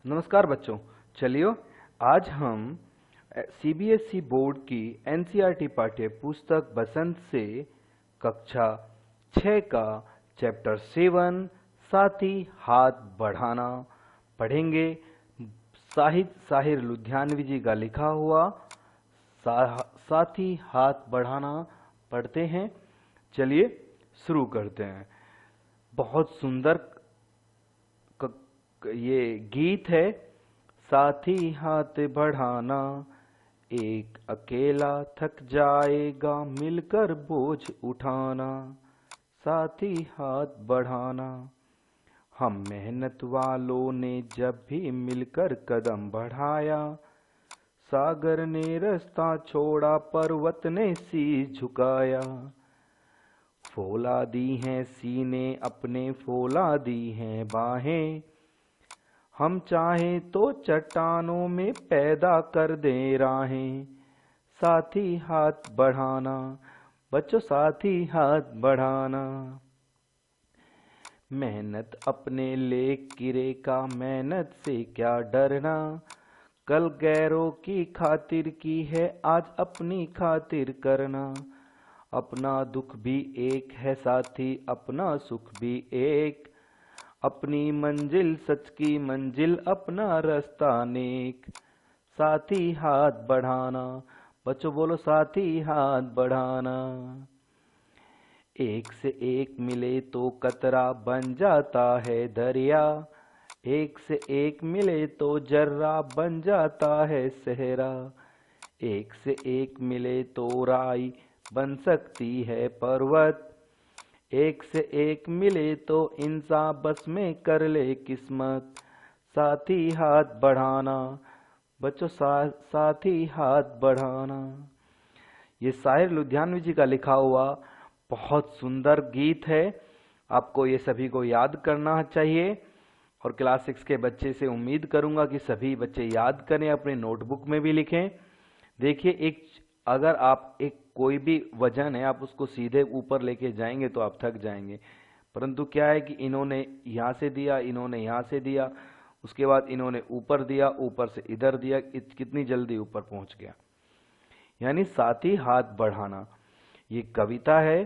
नमस्कार बच्चों। चलिए आज हम सीबीएसई बोर्ड की एनसीईआरटी पाठ्य पुस्तक बसंत से कक्षा 6 का चैप्टर 7 साथी हाथ बढ़ाना पढ़ेंगे। साहिर लुधियानवी जी का लिखा हुआ साथी हाथ बढ़ाना पढ़ते हैं। चलिए शुरू करते हैं। बहुत सुंदर ये गीत है। साथी हाथ बढ़ाना, एक अकेला थक जाएगा मिलकर बोझ उठाना। साथी हाथ बढ़ाना, हम मेहनत वालों ने जब भी मिलकर कदम बढ़ाया, सागर ने रास्ता छोड़ा पर्वत ने शीश झुकाया। फौला दी हैं सीने अपने, फौला दी हैं बाहें, हम चाहें तो चट्टानों में पैदा कर दें राहें। साथी हाथ बढ़ाना बच्चों, साथी हाथ बढ़ाना। मेहनत अपने लेख किरे का, मेहनत से क्या डरना, कल गैरों की खातिर की है आज अपनी खातिर करना। अपना दुख भी एक है साथी, अपना सुख भी एक, अपनी मंजिल सच की मंजिल, अपना रास्ता नेक। साथी हाथ बढ़ाना बच्चों, बोलो साथी हाथ बढ़ाना। एक से एक मिले तो कतरा बन जाता है दरिया, एक से एक मिले तो जर्रा बन जाता है सहरा। एक से एक मिले तो राई बन सकती है पर्वत, एक से एक मिले तो इंसान बस में कर ले किस्मत। साथी हाथ बढ़ाना बच्चों, साथी हाथ बढ़ाना। ये साहिर लुधियानवी जी का लिखा हुआ बहुत सुंदर गीत है। आपको ये सभी को याद करना चाहिए और क्लास 6 के बच्चे से उम्मीद करूंगा कि सभी बच्चे याद करें, अपने नोटबुक में भी लिखें। देखिए, अगर आप कोई भी वजन है, आप उसको सीधे ऊपर लेके जाएंगे तो आप थक जाएंगे। परंतु क्या है कि इन्होंने यहाँ से दिया, इन्होंने यहाँ से दिया, उसके बाद इन्होंने ऊपर दिया, ऊपर से इधर दिया, कितनी जल्दी ऊपर पहुंच गया। यानी साथी हाथ बढ़ाना, ये कविता है,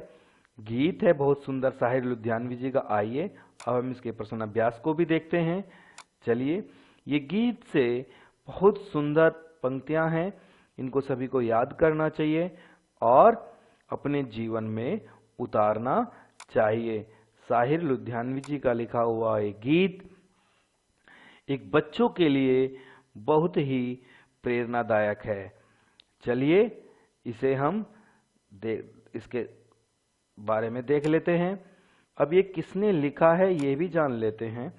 गीत है बहुत सुंदर साहिर लुधियानवी जी का। आइए अब हम इसके प्रश्न अभ्यास को भी देखते हैं। चलिए, ये गीत से बहुत सुंदर पंक्तियां हैं, इनको सभी को याद करना चाहिए और अपने जीवन में उतारना चाहिए। साहिर लुधियानवी जी का लिखा हुआ ये गीत एक बच्चों के लिए बहुत ही प्रेरणादायक है। चलिए इसे हम इसके बारे में देख लेते हैं। अब ये किसने लिखा है ये भी जान लेते हैं।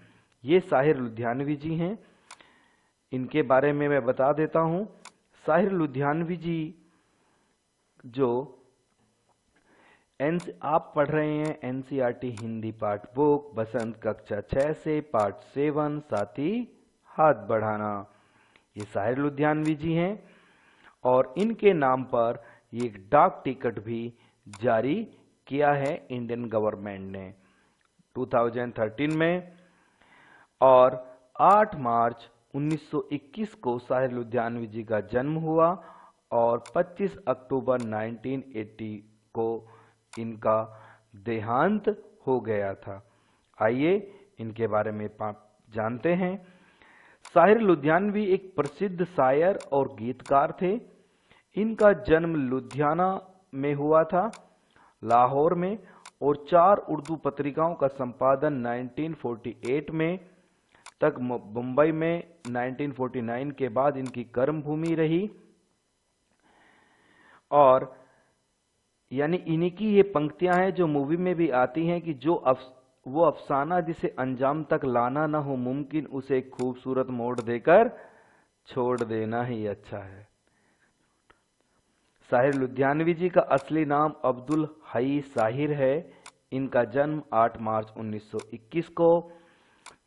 ये साहिर लुधियानवी जी हैं, इनके बारे में मैं बता देता हूं। साहिर लुधियानवी जी जो आप पढ़ रहे हैं एनसीईआरटी हिंदी पाठ बुक बसंत कक्षा 6 से पाठ 7 साथी हाथ बढ़ाना। ये साहिर लुधियानवी जी हैं और इनके नाम पर ये एक डाक टिकट भी जारी किया है इंडियन गवर्नमेंट ने 2013 में। और 8 मार्च 1921 को साहिर लुधियानवी जी का जन्म हुआ और 25 अक्टूबर 1980 को इनका देहांत हो गया था। आइए इनके बारे में जानते हैं। साहिर लुधियानवी एक प्रसिद्ध शायर और गीतकार थे। इनका जन्म लुधियाना में हुआ था, लाहौर में, और 4 उर्दू पत्रिकाओं का संपादन 1948 में तक मुंबई में 1949 के बाद इनकी कर्मभूमि रही। और यानी इन्हीं की ये पंक्तियां हैं जो मूवी में भी आती हैं कि वो अफसाना जिसे अंजाम तक लाना ना हो मुमकिन, उसे खूबसूरत मोड़ देकर छोड़ देना ही अच्छा है। साहिर लुधियानवी जी का असली नाम अब्दुल हई साहिर है। इनका जन्म 8 मार्च 1921 को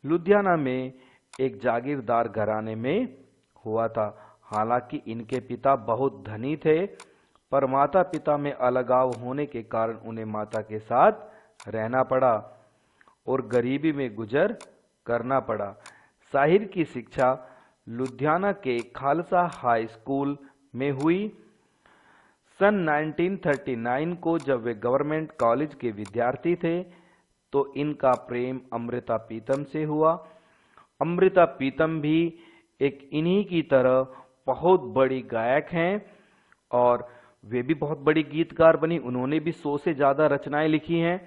लुधियाना में एक जागीरदार घराने में हुआ था। हालांकि इनके पिता बहुत धनी थे, पर माता पिता में अलगाव होने के कारण उन्हें माता के साथ रहना पड़ा और गरीबी में गुजर करना पड़ा। साहिर की शिक्षा लुधियाना के खालसा हाई स्कूल में हुई। सन 1939 को जब वे गवर्नमेंट कॉलेज के विद्यार्थी थे तो इनका प्रेम अमृता प्रीतम से हुआ। अमृता प्रीतम भी एक इन्हीं की तरह बहुत बड़ी गायक हैं और वे भी बहुत बड़ी गीतकार बनी। उन्होंने भी 100 से ज्यादा रचनाएं लिखी हैं।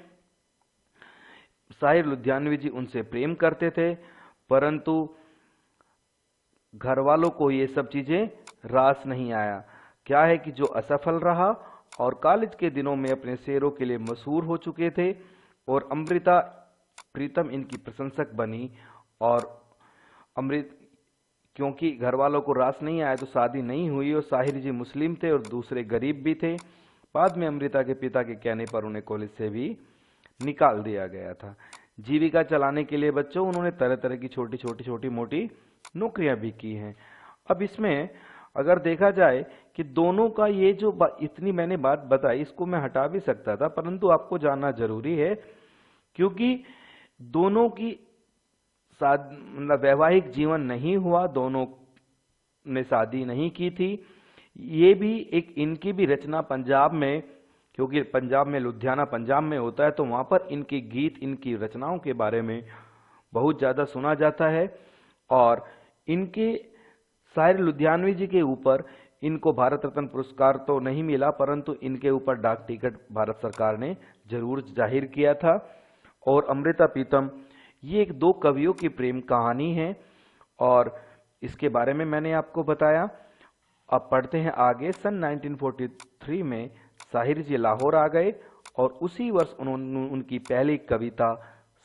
साहिर लुधियानवी जी उनसे प्रेम करते थे, परंतु घर वालों को ये सब चीजें रास नहीं आया। क्या है कि जो असफल रहा और कॉलेज के दिनों में अपने शेरों के लिए मशहूर हो चुके थे और अमृता प्रीतम इनकी प्रशंसक बनी। और क्योंकि घर वालों को रास नहीं आया तो शादी नहीं हुई और साहिर जी मुस्लिम थे और दूसरे गरीब भी थे। बाद में अमृता के पिता के कहने पर उन्हें कॉलेज से भी निकाल दिया गया था। जीविका चलाने के लिए बच्चों उन्होंने तरह तरह की छोटी मोटी नौकरियां भी की हैं। अब इसमें अगर देखा जाए कि दोनों का ये जो इतनी मैंने बात बताई इसको मैं हटा भी सकता था, परंतु आपको जानना जरूरी है क्योंकि दोनों की मतलब वैवाहिक जीवन नहीं हुआ, दोनों ने शादी नहीं की थी। ये भी एक इनकी भी रचना पंजाब में, क्योंकि पंजाब में लुधियाना पंजाब में होता है तो वहां पर इनके गीत इनकी रचनाओं के बारे में बहुत ज्यादा सुना जाता है। और इनके साहिर लुधियानवी जी के ऊपर इनको भारत रत्न पुरस्कार तो नहीं मिला, परंतु इनके ऊपर डाक टिकट भारत सरकार ने जरूर जाहिर किया था। और अमृता प्रीतम ये एक दो कवियों की प्रेम कहानी है और इसके बारे में मैंने आपको बताया। अब पढ़ते हैं आगे। सन 1943 में साहिर जी लाहौर आ गए और उसी वर्ष उन्होंने उनकी पहली कविता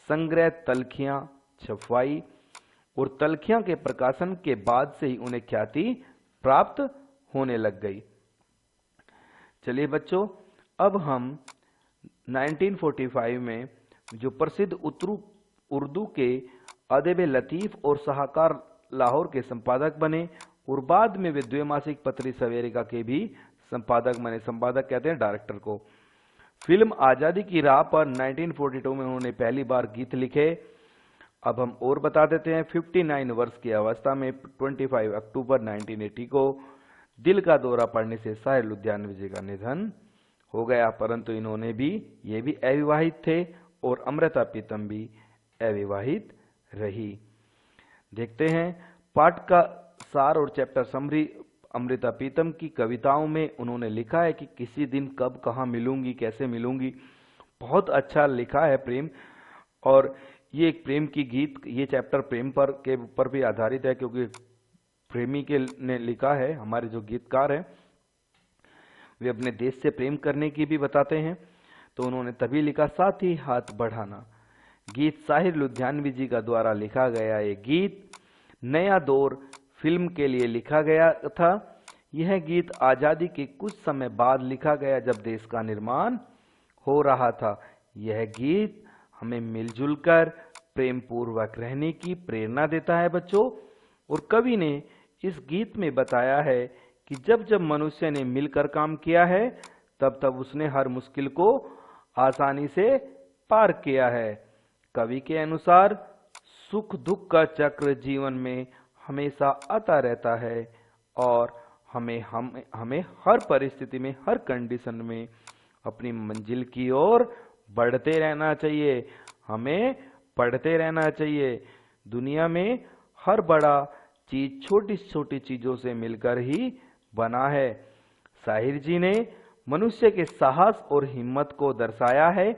संग्रह तलखियां छपवाई और तलखियां के प्रकाशन के बाद से ही उन्हें ख्याति प्राप्त होने लग गई। चलिए बच्चों, अब हम 1945 में जो प्रसिद्ध उर्दू के अदब लतीफ और साहकार लाहौर के संपादक बने और बाद में वे द्विमासिक पत्री सवेरिका के भी संपादक बने। संपादक कहते हैं डायरेक्टर को। फिल्म आजादी की राह पर 1942 में उन्होंने पहली बार गीत लिखे। अब हम और बता देते हैं। 59 वर्ष की अवस्था में 25 अक्टूबर 1980 को दिल का दौरा पड़ने से साहिर लुधियानवी जी का निधन हो गया, परंतु इन्होंने भी ये भी अविवाहित थे और अमृता प्रीतम भी अविवाहित रही। देखते हैं पाठ का सार और चैप्टर समरी। अमृता प्रीतम की कविताओं में उन्होंने लिखा है कि किसी दिन कब कहाँ मिलूंगी, कैसे मिलूंगी। बहुत अच्छा लिखा है प्रेम, और ये एक प्रेम की गीत, ये चैप्टर प्रेम पर के ऊपर भी आधारित है क्योंकि प्रेमी के ने लिखा है। हमारे जो गीतकार हैं वे अपने देश से प्रेम करने की भी बताते हैं, तो उन्होंने तभी लिखा साथ ही हाथ बढ़ाना। गीत साहिर लुधियानवी जी का द्वारा लिखा गया ये गीत नया दौर फिल्म के लिए लिखा गया था। यह गीत आजादी के कुछ समय बाद लिखा गया जब देश का निर्माण हो रहा था। यह गीत हमें मिलजुल कर प्रेम पूर्वक रहने की प्रेरणा देता है बच्चों। और कवि ने इस गीत में बताया है कि जब जब मनुष्य ने मिलकर काम किया है तब तब उसने हर मुश्किल को आसानी से पार किया है। कवि के अनुसार सुख दुख का चक्र जीवन में हमेशा आता रहता है और हमें हर परिस्थिति में, हर कंडीशन में अपनी मंजिल की ओर बढ़ते रहना चाहिए। हमें पढ़ते रहना चाहिए। दुनिया में हर बड़ा चीज छोटी छोटी चीजों से मिलकर ही बना है। साहिर जी ने मनुष्य के साहस और हिम्मत को दर्शाया है।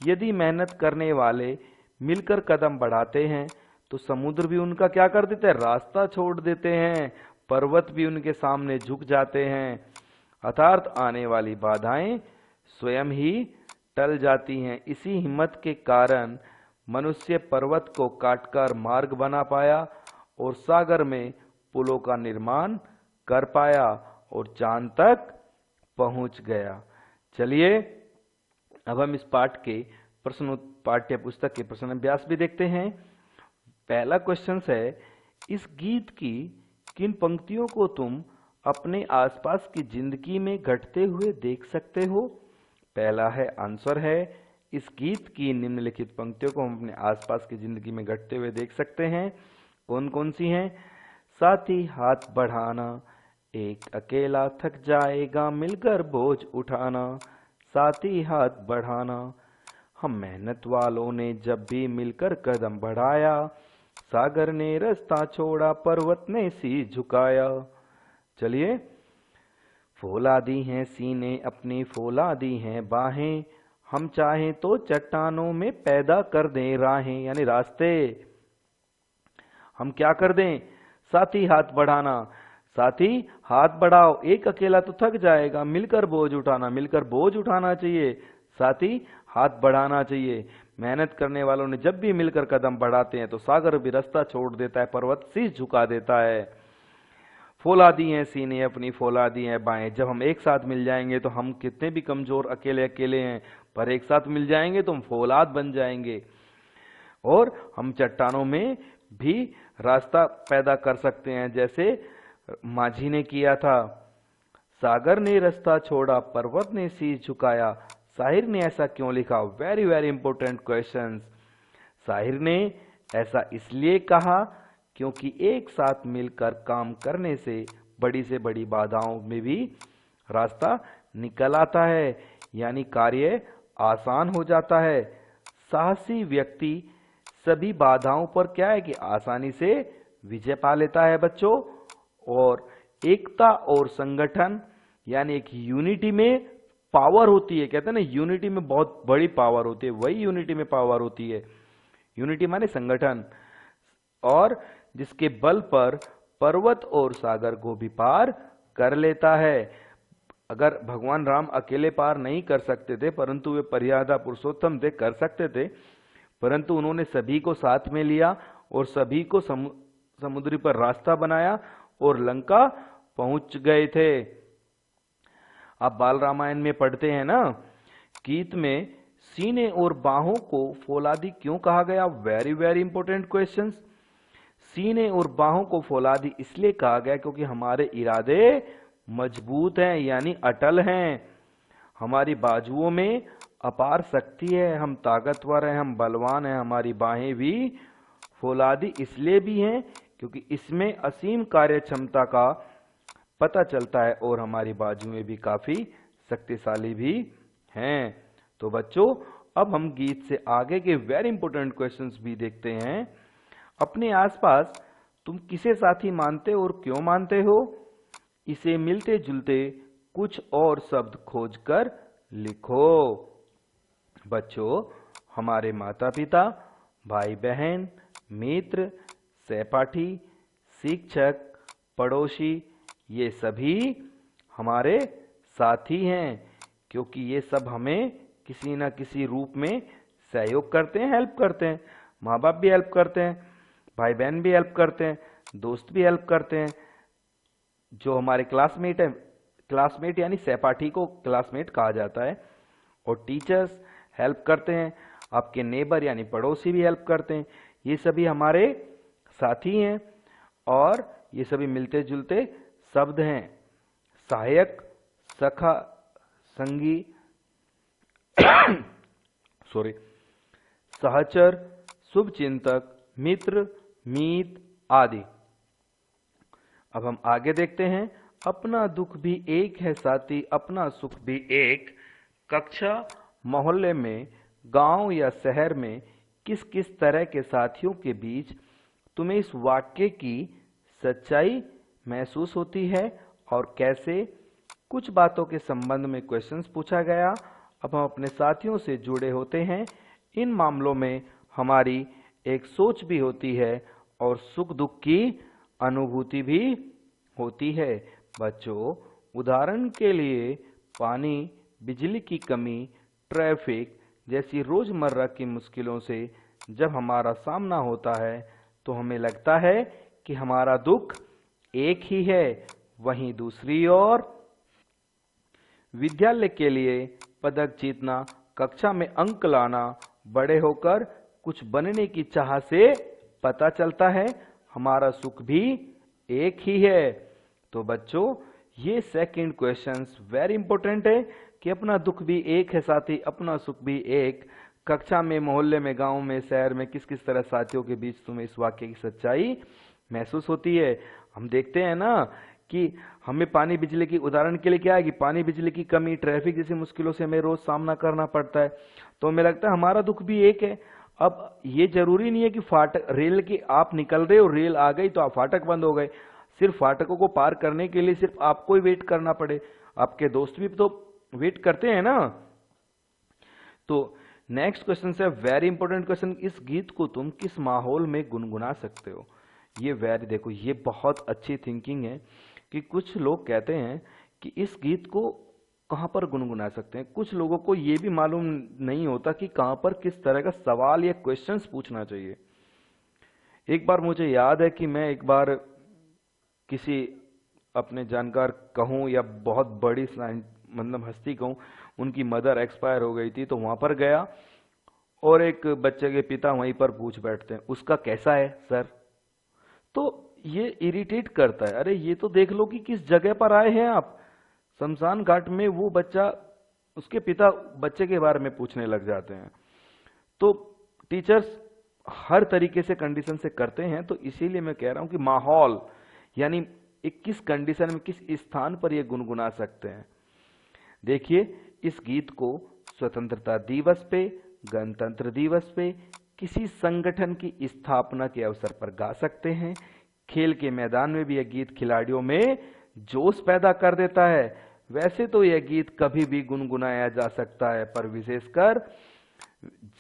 यदि मेहनत करने वाले मिलकर कदम बढ़ाते हैं तो समुद्र भी उनका क्या कर देते हैं, रास्ता छोड़ देते हैं। पर्वत भी उनके सामने झुक जाते हैं। अर्थात आने वाली बाधाएं स्वयं ही टल जाती हैं। इसी हिम्मत के कारण मनुष्य पर्वत को काटकर मार्ग बना पाया और सागर में पुलों का निर्माण कर पाया और चांद तक पहुंच गया। चलिए अब हम इस पाठ के पाठ्य पुस्तक के प्रश्न अभ्यास भी देखते हैं। पहला क्वेश्चन है, इस गीत की किन पंक्तियों को तुम अपने आसपास की जिंदगी में घटते हुए देख सकते हो? पहला है आंसर है इस गीत की निम्नलिखित पंक्तियों को हम अपने आसपास की जिंदगी में घटते हुए देख सकते हैं। कौन कौन सी हैं? साथी हाथ बढ़ाना, एक अकेला थक जाएगा मिलकर बोझ उठाना, साथी हाथ बढ़ाना। हम मेहनत वालों ने जब भी मिलकर कदम बढ़ाया, सागर ने रास्ता छोड़ा पर्वत ने शीश झुकाया। चलिए, फौला दी हैं सीने अपनी, फौला दी हैं बाहें, हम चाहें तो चट्टानों में पैदा कर दें राहें, यानी रास्ते। हम क्या कर दें? साथी हाथ बढ़ाना, साथी हाथ बढ़ाओ, एक अकेला तो थक जाएगा, मिलकर बोझ उठाना, मिलकर बोझ उठाना चाहिए, साथी हाथ बढ़ाना चाहिए। मेहनत करने वालों ने जब भी मिलकर कदम बढ़ाते हैं तो सागर भी रास्ता छोड़ देता है, पर्वत शीश झुका देता है। फौला दी हैं सीने अपनी, फौला दी हैं बाहें, जब हम एक साथ मिल जाएंगे तो हम कितने भी कमजोर अकेले अकेले हैं, पर एक साथ मिल जाएंगे तो हम फौलाद बन जाएंगे और हम चट्टानों में भी रास्ता पैदा कर सकते हैं, जैसे माझी ने किया था। सागर ने रास्ता छोड़ा पर्वत ने शीश झुकाया। शाहिर ने ऐसा क्यों लिखा? Very very important questions. Shahir ने ऐसा इसलिए कहा क्योंकि एक साथ मिलकर काम करने से बड़ी बाधाओं में भी रास्ता निकल आता है, यानी कार्य आसान हो जाता है। साहसी व्यक्ति सभी बाधाओं पर क्या है कि आसानी से विजय पा लेता है बच्चों। और एकता और संगठन, यानी एक यूनिटी में पावर होती है, कहते हैं ना यूनिटी में बहुत बड़ी पावर होती है, वही यूनिटी में पावर होती है। यूनिटी माने संगठन, और जिसके बल पर पर्वत और सागर को भी पार कर लेता है। अगर भगवान राम अकेले पार नहीं कर सकते थे, परंतु वे मर्यादा पुरुषोत्तम थे, कर सकते थे, परंतु उन्होंने सभी को साथ में लिया और सभी को समुद्री पर रास्ता बनाया और लंका पहुंच गए थे। आप बाल रामायण में पढ़ते हैं ना, गीत में सीने और बाहों को फौलादी क्यों कहा गया? Very very important questions. सीने और बाहों को फौलादी इसलिए कहा गया क्योंकि हमारे इरादे मजबूत हैं, यानी अटल हैं। हमारी बाजुओं में अपार शक्ति है, हम ताकतवर हैं, हम बलवान हैं। हमारी बाहें भी फौलादी इसलिए भी हैं क्योंकि इसमें असीम कार्य क्षमता का पता चलता है और हमारी बाजुएं भी काफी शक्तिशाली भी हैं। तो बच्चों, अब हम गीत से आगे के वेरी इंपॉर्टेंट क्वेश्चंस भी देखते हैं। अपने आसपास तुम किसे साथी मानते हो और क्यों मानते हो? इसे मिलते जुलते कुछ और शब्द खोजकर लिखो। बच्चों, हमारे माता पिता, भाई बहन, मित्र, सहपाठी, शिक्षक, पड़ोसी, ये सभी हमारे साथी हैं, क्योंकि ये सब हमें किसी न किसी रूप में सहयोग करते हैं, हेल्प करते हैं। माँ बाप भी हेल्प करते हैं, भाई बहन भी हेल्प करते हैं, दोस्त भी हेल्प करते हैं। जो हमारे क्लासमेट है, क्लासमेट यानी सहपाठी को क्लासमेट कहा जाता है, और टीचर्स हेल्प करते हैं, आपके नेबर यानी पड़ोसी भी हेल्प करते हैं। ये सभी हमारे साथी हैं और ये सभी मिलते जुलते शब्द हैं। सहायक, सखा, संगी सॉरी, सहचर, शुभचिंतक, मित्र, मीत आदि। अब हम आगे देखते हैं। अपना दुख भी एक है साथी, अपना सुख भी एक। कक्षा, मोहल्ले में, गांव या शहर में किस किस तरह के साथियों के बीच तुम्हें इस वाक्य की सच्चाई महसूस होती है और कैसे? कुछ बातों के संबंध में क्वेश्चंस पूछा गया। अब हम अपने साथियों से जुड़े होते हैं। इन मामलों में हमारी एक सोच भी होती है और सुख दुख की अनुभूति भी होती है। बच्चों, उदाहरण के लिए पानी, बिजली की कमी, ट्रैफिक जैसी रोजमर्रा की मुश्किलों से जब हमारा सामना होता है तो हमें लगता है कि हमारा दुख एक ही है। वहीं दूसरी ओर विद्यालय के लिए पदक जीतना, कक्षा में अंक लाना, बड़े होकर कुछ बनने की चाह से पता चलता है हमारा सुख भी एक ही है। तो बच्चों, ये सेकंड क्वेश्चंस वेरी इंपॉर्टेंट है कि अपना दुख भी एक है साथी, अपना सुख भी एक। कक्षा में, मोहल्ले में, गांव में, शहर में किस किस तरह साथियों के बीच तुम्हें इस वाक्य की सच्चाई महसूस होती है। हम देखते हैं ना कि हमें पानी बिजली की, उदाहरण के लिए क्या है कि पानी बिजली की कमी, ट्रैफिक जैसी मुश्किलों से हमें रोज सामना करना पड़ता है, तो हमें लगता है हमारा दुख भी एक है। अब ये जरूरी नहीं है कि फाटक, रेल की आप निकल रहे हो, रेल आ गई तो आप फाटक बंद हो गए, सिर्फ फाटकों को पार करने के लिए सिर्फ आपको ही वेट करना पड़े, आपके दोस्त भी तो वेट करते हैं ना। तो नेक्स्ट क्वेश्चन से वेरी इंपॉर्टेंट क्वेश्चन, इस गीत को तुम किस माहौल में गुनगुना सकते हो। ये वेरी, देखो ये बहुत अच्छी थिंकिंग है कि कुछ लोग कहते हैं कि इस गीत को कहां पर गुनगुना सकते हैं। कुछ लोगों को ये भी मालूम नहीं होता कि कहां पर किस तरह का सवाल या क्वेश्चंस पूछना चाहिए। एक बार मुझे याद है कि मैं एक बार किसी अपने जानकार कहूं या बहुत बड़ी मतलब हस्ती कहूं, उनकी मदर एक्सपायर हो गई थी, तो वहां पर गया और एक बच्चे के पिता वहीं पर पूछ बैठते हैं उसका कैसा है सर। तो ये इरिटेट करता है, अरे ये तो देख लो कि किस जगह पर आए हैं आप। शमशान घाट में वो बच्चा, उसके पिता बच्चे के बारे में पूछने लग जाते हैं। तो टीचर्स हर तरीके से कंडीशन से करते हैं, तो इसीलिए मैं कह रहा हूं कि माहौल यानी एक किस कंडीशन में, किस स्थान पर ये गुनगुना सकते हैं। देखिए, इस गीत को स्वतंत्रता दिवस पे, गणतंत्र दिवस पे, किसी संगठन की स्थापना के अवसर पर गा सकते हैं। खेल के मैदान में भी यह गीत खिलाड़ियों में जोश पैदा कर देता है। वैसे तो यह गीत कभी भी गुनगुनाया जा सकता है, पर विशेषकर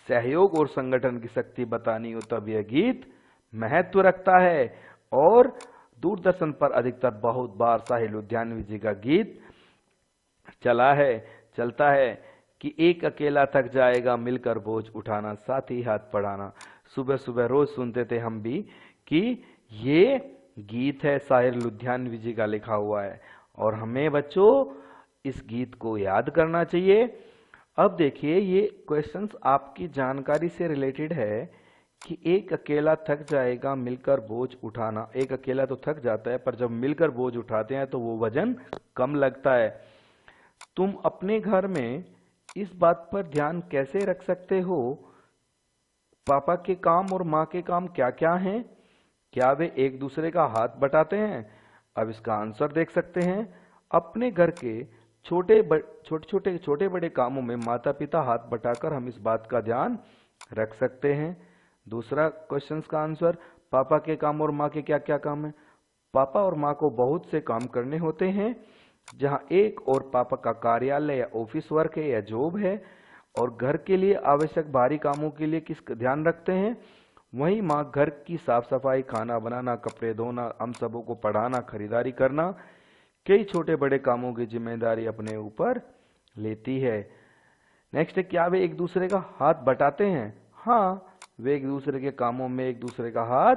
सहयोग और संगठन की शक्ति बतानी हो तब यह गीत महत्व रखता है। और दूरदर्शन पर अधिकतर बहुत बार साहिल लुधियानवी जी का गीत चलता है कि एक अकेला थक जाएगा मिलकर बोझ उठाना, साथ ही हाथ बढ़ाना। सुबह सुबह रोज सुनते थे हम भी कि ये गीत है साहिल लुधियानवी जी का लिखा हुआ है, और हमें बच्चों इस गीत को याद करना चाहिए। अब देखिए, ये क्वेश्चंस आपकी जानकारी से रिलेटेड है कि एक अकेला थक जाएगा मिलकर बोझ उठाना। एक अकेला तो थक जाता है, पर जब मिलकर बोझ उठाते हैं तो वो वजन कम लगता है। तुम अपने घर में इस बात पर ध्यान कैसे रख सकते हो, पापा के काम और माँ के काम क्या क्या हैं, क्या वे एक दूसरे का हाथ बटाते हैं। अब इसका आंसर देख सकते हैं। अपने घर के छोटे बड़े कामों में माता पिता हाथ बटाकर हम इस बात का ध्यान रख सकते हैं। दूसरा क्वेश्चन का आंसर, पापा के काम और माँ के क्या क्या काम है। पापा और माँ को बहुत से काम करने होते हैं, जहां एक और पापा का कार्यालय या ऑफिस वर्क है या जॉब है, और घर के लिए आवश्यक भारी कामों के लिए किसका ध्यान रखते हैं। वहीं माँ घर की साफ सफाई, खाना बनाना, कपड़े धोना, हम सबों को पढ़ाना, खरीदारी करना, कई छोटे बड़े कामों की जिम्मेदारी अपने ऊपर लेती है। नेक्स्ट है, क्या वे एक दूसरे का हाथ बटाते हैं। हाँ, वे एक दूसरे के कामों में एक दूसरे का हाथ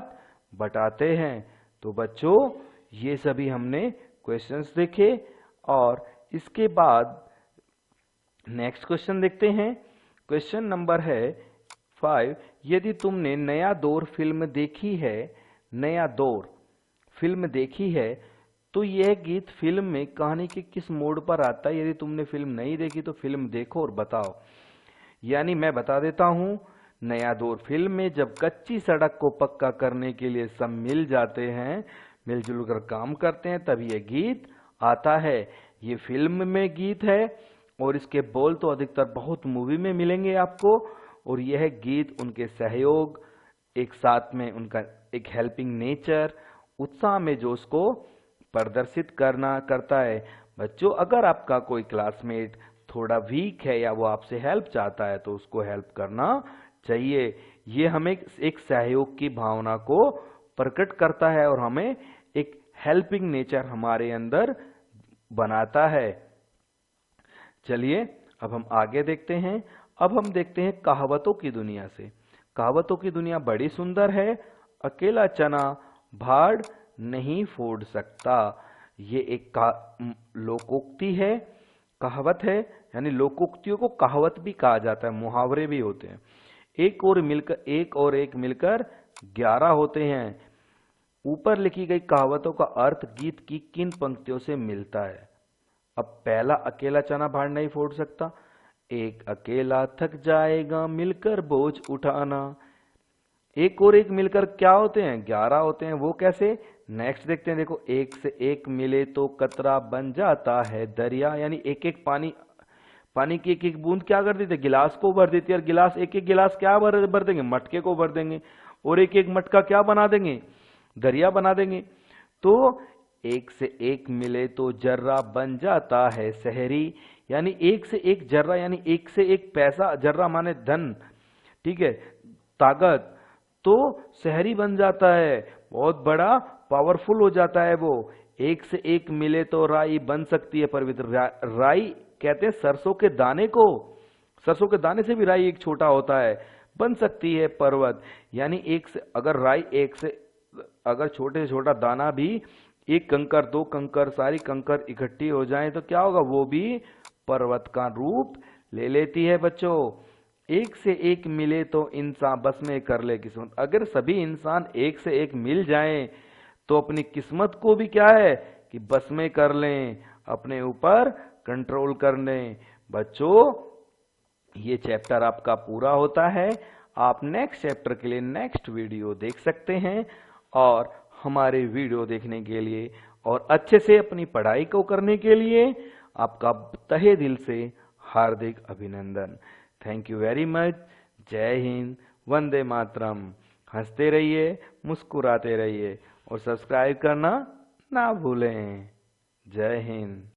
बटाते हैं। तो बच्चों, ये सभी हमने क्वेश्चंस देखे, और इसके बाद नेक्स्ट क्वेश्चन देखते हैं। क्वेश्चन नंबर है 5, यदि तुमने नया दौर फिल्म देखी है, नया दौर फिल्म देखी है, तो यह गीत फिल्म में कहानी के किस मोड़ पर आता है। यदि तुमने फिल्म नहीं देखी तो फिल्म देखो और बताओ। यानी मैं बता देता हूं, नया दौर फिल्म में जब कच्ची सड़क को पक्का करने के लिए सब मिल जाते हैं, मिलजुल कर काम करते हैं, तब यह गीत आता है। ये फिल्म में गीत है, और इसके बोल तो अधिकतर बहुत मूवी में मिलेंगे आपको। और यह गीत उनके सहयोग, एक साथ में उनका एक हेल्पिंग नेचर, उत्साह में जोश को प्रदर्शित करता है। बच्चों, अगर आपका कोई क्लासमेट थोड़ा वीक है या वो आपसे हेल्प चाहता है, तो उसको हेल्प करना चाहिए। ये हमें एक सहयोग की भावना को प्रकट करता है और हमें एक हेल्पिंग नेचर हमारे अंदर बनाता है। चलिए अब हम आगे देखते हैं। अब हम देखते हैं कहावतों की दुनिया से। कहावतों की दुनिया बड़ी सुंदर है। अकेला चना भाड़ नहीं फोड़ सकता, ये एक लोकोक्ति है, कहावत है। यानी लोकोक्तियों को कहावत भी कहा जाता है, मुहावरे भी होते हैं। एक और एक मिलकर 11 होते हैं। ऊपर लिखी गई कहावतों का अर्थ गीत की किन पंक्तियों से मिलता है। अब पहला, अकेला चना भाड़ नहीं फोड़ सकता, एक अकेला थक जाएगा मिलकर बोझ उठाना। एक और एक मिलकर क्या होते हैं? 11 होते हैं। वो कैसे? नेक्स्ट देखते हैं। देखो, एक से एक मिले तो कतरा बन जाता है दरिया। यानी एक एक पानी की एक एक बूंद क्या कर देते? गिलास को भर देती है। और गिलास, एक एक गिलास क्या भर देंगे? मटके को भर देंगे। और एक एक मटका क्या बना देंगे? दरिया बना देंगे। तो एक से एक मिले तो जर्रा बन जाता है शहरी। यानी एक से एक जर्रा, यानी एक से एक पैसा, जर्रा माने धन, ठीक है, ताकत, तो शहरी बन जाता है, बहुत बड़ा पावरफुल हो जाता है वो। एक से एक मिले तो राई बन सकती है पवित्र। राई कहते हैं सरसों के दाने को। सरसों के दाने से भी राई एक छोटा होता है, बन सकती है पर्वत। यानी एक से अगर राई, एक से अगर छोटे से छोटा दाना भी, एक कंकर, दो कंकर, सारी कंकर इकट्ठी हो जाएं तो क्या होगा? वो भी पर्वत का रूप ले लेती है बच्चों। एक से एक मिले तो इंसान बस में कर ले किस्मत। अगर सभी इंसान एक से एक मिल जाएं तो अपनी किस्मत को भी क्या है कि बस में कर लें, अपने ऊपर कंट्रोल कर लें। बच्चों, ये चैप्टर आपका पूरा होता है। आप नेक्स्ट चैप्टर के लिए नेक्स्ट वीडियो देख सकते हैं। और हमारे वीडियो देखने के लिए और अच्छे से अपनी पढ़ाई को करने के लिए आपका तहे दिल से हार्दिक अभिनंदन। Thank you very much. जय हिंद, वंदे मातरम। हंसते रहिए, मुस्कुराते रहिए और सब्सक्राइब करना ना भूलें। जय हिंद।